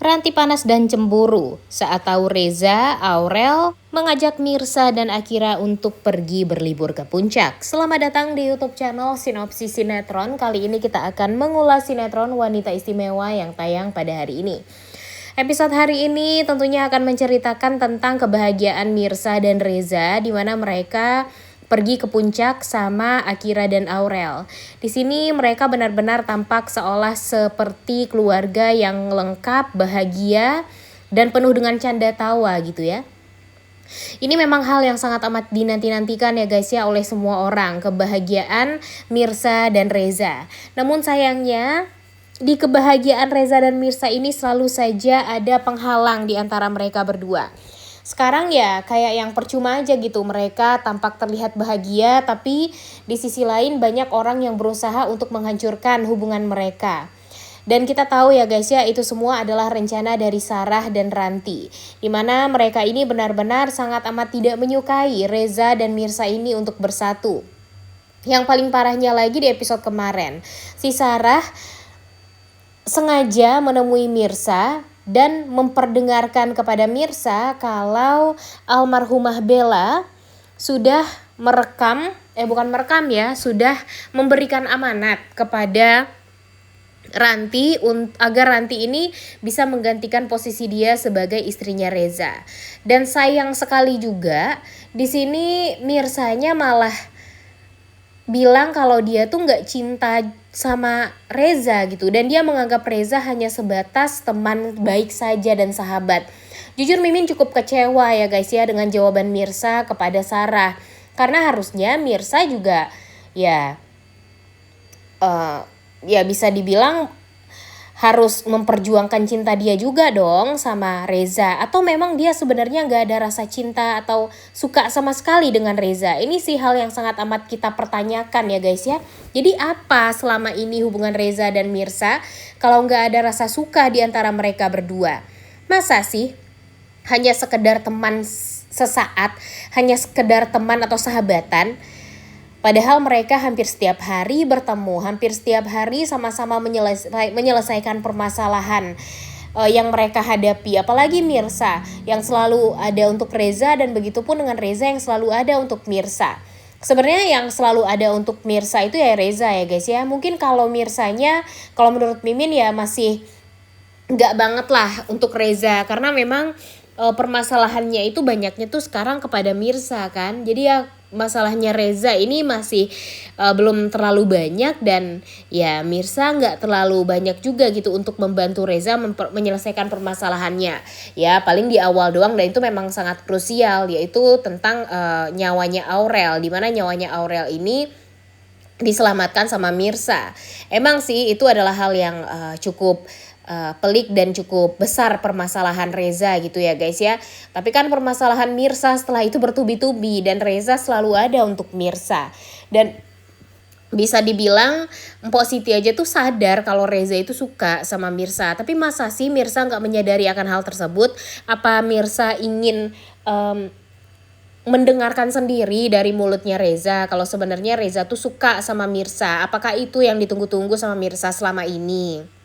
Ranti panas dan cemburu saat tahu Reza, Aurel mengajak Mirsa dan Akira untuk pergi berlibur ke puncak. Selamat datang di YouTube channel Sinopsis Sinetron. Kali ini kita akan mengulas sinetron Wanita Istimewa yang tayang pada hari ini. Episode hari ini tentunya akan menceritakan tentang kebahagiaan Mirsa dan Reza, di mana mereka pergi ke puncak sama Akira dan Aurel. Di sini mereka benar-benar tampak seolah seperti keluarga yang lengkap, bahagia, dan penuh dengan canda tawa gitu ya. Ini memang hal yang sangat amat dinanti-nantikan ya guys ya oleh semua orang, kebahagiaan Mirsa dan Reza. Namun sayangnya di kebahagiaan Reza dan Mirsa ini selalu saja ada penghalang di antara mereka berdua. Sekarang ya kayak yang percuma aja gitu, mereka tampak terlihat bahagia tapi di sisi lain banyak orang yang berusaha untuk menghancurkan hubungan mereka. Dan kita tahu ya guys ya, itu semua adalah rencana dari Sarah dan Ranti, dimana mereka ini benar-benar sangat amat tidak menyukai Reza dan Mirsa ini untuk bersatu. Yang paling parahnya lagi di episode kemarin, si Sarah sengaja menemui Mirsa dan memperdengarkan kepada Mirsa kalau almarhumah Bella sudah sudah memberikan amanat kepada Ranti agar Ranti ini bisa menggantikan posisi dia sebagai istrinya Reza. Dan sayang sekali juga di sini Mirsanya malah bilang kalau dia tuh nggak cinta sama Reza gitu, dan dia menganggap Reza hanya sebatas teman baik saja dan sahabat. Jujur Mimin cukup kecewa ya guys ya dengan jawaban Mirsa kepada Sarah, karena harusnya Mirsa juga ya bisa dibilang harus memperjuangkan cinta dia juga dong sama Reza. Atau memang dia sebenarnya gak ada rasa cinta atau suka sama sekali dengan Reza. Ini sih hal yang sangat amat kita pertanyakan ya guys ya. Jadi apa selama ini hubungan Reza dan Mirsa kalau gak ada rasa suka di antara mereka berdua? Masa sih hanya sekedar teman sesaat, hanya sekedar teman atau sahabatan? Padahal mereka hampir setiap hari bertemu, hampir setiap hari sama-sama menyelesaikan permasalahan yang mereka hadapi. Apalagi Mirsa yang selalu ada untuk Reza, dan begitupun dengan Reza yang selalu ada untuk Mirsa. Sebenarnya yang selalu ada untuk Mirsa itu ya Reza ya guys ya. Mungkin kalau Mirsanya, kalau menurut Mimin ya masih nggak banget lah untuk Reza, karena memang permasalahannya itu banyaknya tuh sekarang kepada Mirsa kan. Jadi ya masalahnya Reza ini masih belum terlalu banyak, dan ya Mirsa nggak terlalu banyak juga gitu untuk membantu Reza menyelesaikan permasalahannya. Ya paling di awal doang, dan itu memang sangat krusial, yaitu tentang nyawanya Aurel, dimana nyawanya Aurel ini diselamatkan sama Mirsa. Emang sih itu adalah hal yang cukup pelik dan cukup besar permasalahan Reza gitu ya guys ya. Tapi kan permasalahan Mirsa setelah itu bertubi-tubi, dan Reza selalu ada untuk Mirsa. Dan bisa dibilang Mpok Siti aja tuh sadar kalau Reza itu suka sama Mirsa. Tapi masa sih Mirsa gak menyadari akan hal tersebut? Apa Mirsa ingin mendengarkan sendiri dari mulutnya Reza kalau sebenarnya Reza tuh suka sama Mirsa? Apakah itu yang ditunggu-tunggu sama Mirsa selama ini?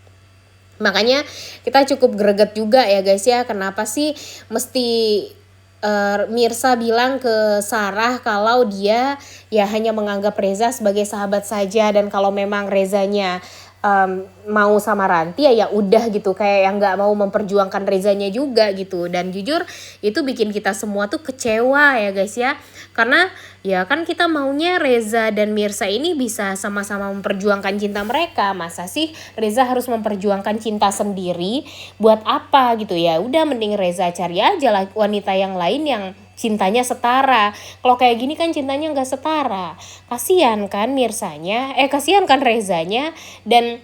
Makanya kita cukup greget juga ya guys ya, kenapa sih mesti Mirsa bilang ke Sarah kalau dia ya hanya menganggap Reza sebagai sahabat saja, dan kalau memang Rezanya mau sama Ranti ya udah gitu, kayak yang nggak mau memperjuangkan Rezanya juga gitu. Dan jujur itu bikin kita semua tuh kecewa ya guys ya, karena ya kan kita maunya Reza dan Mirsa ini bisa sama-sama memperjuangkan cinta mereka. Masa sih Reza harus memperjuangkan cinta sendiri? Buat apa gitu ya? Udah mending Reza cari aja lah wanita yang lain yang cintanya setara. Kalau kayak gini kan cintanya nggak setara. Kasian kan Mirsanya, kasian kan Rezanya. Dan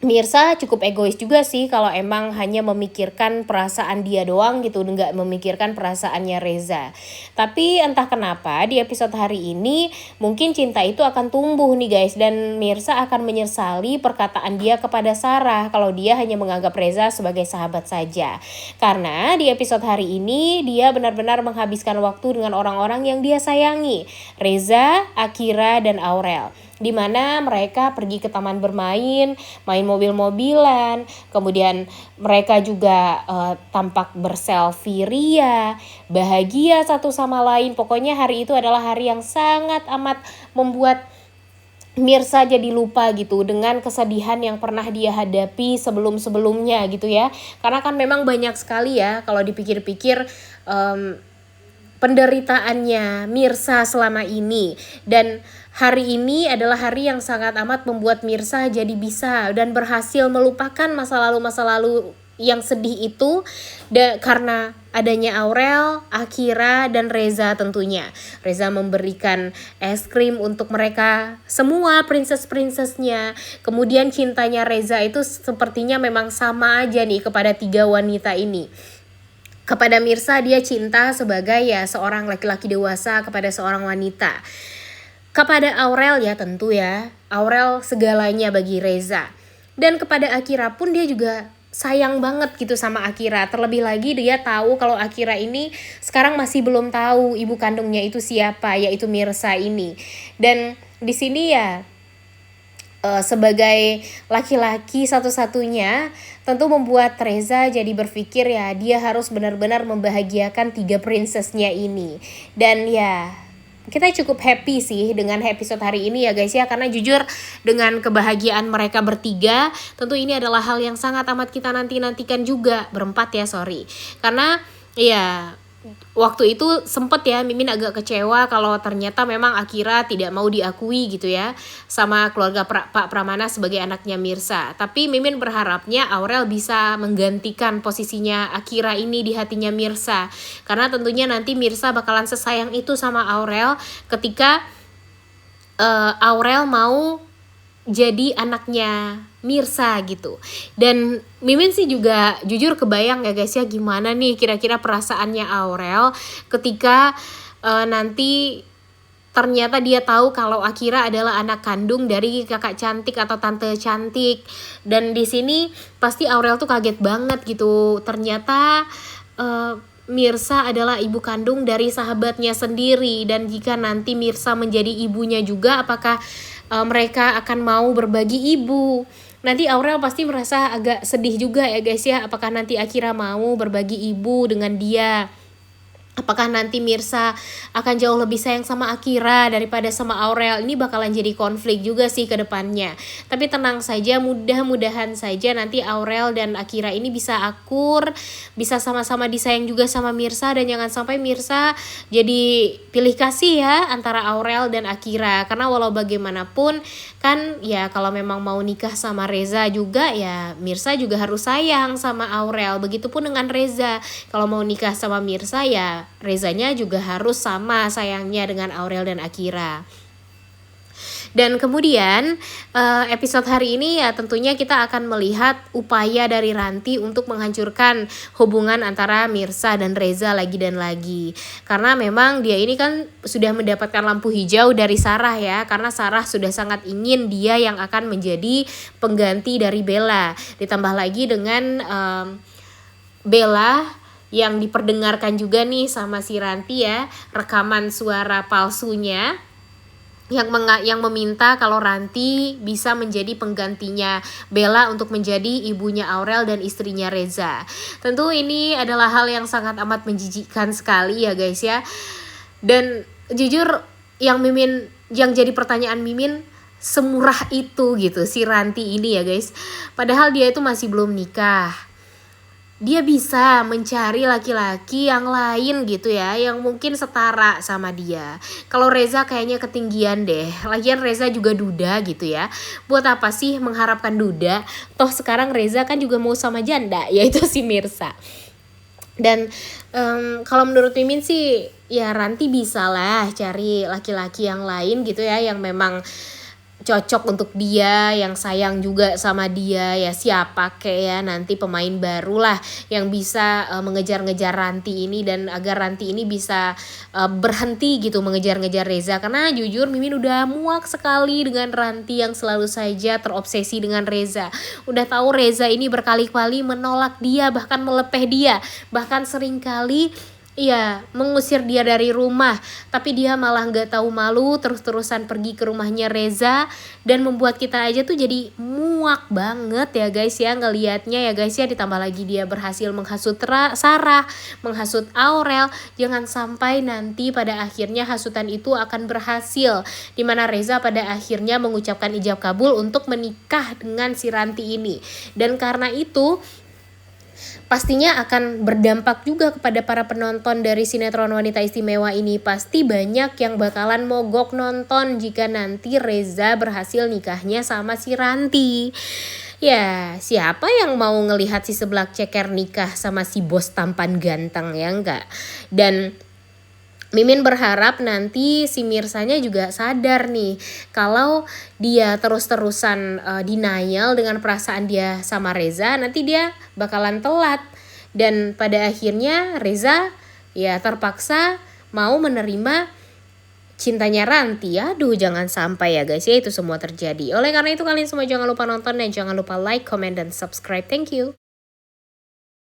Mirsa cukup egois juga sih kalau emang hanya memikirkan perasaan dia doang gitu, nggak memikirkan perasaannya Reza. Tapi entah kenapa di episode hari ini mungkin cinta itu akan tumbuh nih guys, dan Mirsa akan menyesali perkataan dia kepada Sarah kalau dia hanya menganggap Reza sebagai sahabat saja. Karena di episode hari ini dia benar-benar menghabiskan waktu dengan orang-orang yang dia sayangi, Reza, Akira, dan Aurel. di mana mereka pergi ke taman bermain, main mobil-mobilan, kemudian mereka juga tampak berselfie ria, bahagia satu sama lain. Pokoknya hari itu adalah hari yang sangat amat membuat Mirsa jadi lupa gitu dengan kesedihan yang pernah dia hadapi sebelum-sebelumnya gitu ya. Karena kan memang banyak sekali ya kalau dipikir-pikir penderitaannya Mirsa selama ini. Dan hari ini adalah hari yang sangat amat membuat Mirsa jadi bisa dan berhasil melupakan masa lalu yang sedih itu karena adanya Aurel, Akira, dan Reza tentunya. Reza memberikan es krim untuk mereka semua princess-princessnya. Kemudian cintanya Reza itu sepertinya memang sama aja nih kepada 3 wanita ini. Kepada Mirsa dia cinta sebagai ya seorang laki-laki dewasa kepada seorang wanita. Kepada Aurel ya tentu ya, Aurel segalanya bagi Reza. Dan kepada Akira pun dia juga sayang banget gitu sama Akira. Terlebih lagi dia tahu kalau Akira ini sekarang masih belum tahu ibu kandungnya itu siapa, yaitu Mirsa ini. Dan di sini ya sebagai laki-laki satu-satunya tentu membuat Reza jadi berpikir ya dia harus benar-benar membahagiakan 3 princessnya ini. Dan ya kita cukup happy sih dengan episode hari ini ya guys ya, karena jujur dengan kebahagiaan mereka bertiga tentu ini adalah hal yang sangat amat kita nantikan juga, berempat ya karena ya waktu itu sempet ya Mimin agak kecewa kalau ternyata memang Akira tidak mau diakui gitu ya sama keluarga Pak Pramana sebagai anaknya Mirsa. Tapi Mimin berharapnya Aurel bisa menggantikan posisinya Akira ini di hatinya Mirsa, karena tentunya nanti Mirsa bakalan sesayang itu sama Aurel ketika Aurel mau jadi anaknya Mirsa gitu. Dan Mimin sih juga jujur kebayang ya guys ya gimana nih kira-kira perasaannya Aurel ketika nanti ternyata dia tahu kalau Akira adalah anak kandung dari kakak cantik atau tante cantik. Dan di sini pasti Aurel tuh kaget banget gitu. Ternyata Mirsa adalah ibu kandung dari sahabatnya sendiri, dan jika nanti Mirsa menjadi ibunya juga apakah mereka akan mau berbagi ibu. Nanti Aurel pasti merasa agak sedih juga ya guys ya, apakah nanti Akira mau berbagi ibu dengan dia. Apakah nanti Mirsa akan jauh lebih sayang sama Akira daripada sama Aurel? Ini bakalan jadi konflik juga sih ke depannya. Tapi tenang saja, mudah-mudahan saja nanti Aurel dan Akira ini bisa akur, bisa sama-sama disayang juga sama Mirsa, dan jangan sampai Mirsa jadi pilih kasih ya antara Aurel dan Akira. Karena walau bagaimanapun kan ya kalau memang mau nikah sama Reza juga ya Mirsa juga harus sayang sama Aurel. Begitupun dengan Reza, kalau mau nikah sama Mirsa ya Rezanya juga harus sama sayangnya dengan Aurel dan Akira. Dan kemudian episode hari ini ya tentunya kita akan melihat upaya dari Ranti untuk menghancurkan hubungan antara Mirsa dan Reza lagi dan lagi. Karena memang dia ini kan sudah mendapatkan lampu hijau dari Sarah ya, karena Sarah sudah sangat ingin dia yang akan menjadi pengganti dari Bella. Ditambah lagi dengan Bella yang diperdengarkan juga nih sama si Ranti ya, rekaman suara palsunya yang meminta kalau Ranti bisa menjadi penggantinya Bella untuk menjadi ibunya Aurel dan istrinya Reza. Tentu ini adalah hal yang sangat amat menjijikkan sekali ya guys ya. Dan jujur yang jadi pertanyaan Mimin, semurah itu gitu si Ranti ini ya guys. Padahal dia itu masih belum nikah. Dia bisa mencari laki-laki yang lain gitu ya, yang mungkin setara sama dia. Kalau Reza kayaknya ketinggian deh. Lagian Reza juga duda gitu ya. Buat apa sih mengharapkan duda? Toh sekarang Reza kan juga mau sama janda, yaitu si Mirsa. Dan kalau menurut Mimin sih ya Ranti bisa lah cari laki-laki yang lain gitu ya, yang memang cocok untuk dia, yang sayang juga sama dia ya, siapa kayak ya nanti pemain baru lah yang bisa mengejar-ngejar Ranti ini, dan agar Ranti ini bisa berhenti gitu mengejar-ngejar Reza. Karena jujur Mimin udah muak sekali dengan Ranti yang selalu saja terobsesi dengan Reza. Udah tahu Reza ini berkali-kali menolak dia, bahkan melepeh dia, bahkan seringkali Iya, mengusir dia dari rumah, tapi dia malah nggak tahu malu, terus-terusan pergi ke rumahnya Reza, dan membuat kita aja tuh jadi muak banget ya guys ya ngelihatnya ya guys ya, ditambah lagi dia berhasil menghasut Sarah, menghasut Aurel, jangan sampai nanti pada akhirnya hasutan itu akan berhasil, dimana Reza pada akhirnya mengucapkan ijab kabul untuk menikah dengan si Ranti ini, dan karena itu pastinya akan berdampak juga kepada para penonton dari sinetron Wanita Istimewa ini. Pasti banyak yang bakalan mogok nonton jika nanti Reza berhasil nikahnya sama si Ranti. Ya, siapa yang mau ngelihat si seblak ceker nikah sama si bos tampan ganteng, ya enggak? Dan Mimin berharap nanti si Mirsanya juga sadar nih kalau dia terus-terusan denial dengan perasaan dia sama Reza, nanti dia bakalan telat, dan pada akhirnya Reza ya terpaksa mau menerima cintanya Ranti. Aduh, jangan sampai ya guys ya itu semua terjadi. Oleh karena itu kalian semua jangan lupa nonton dan jangan lupa like, comment, dan subscribe. Thank you.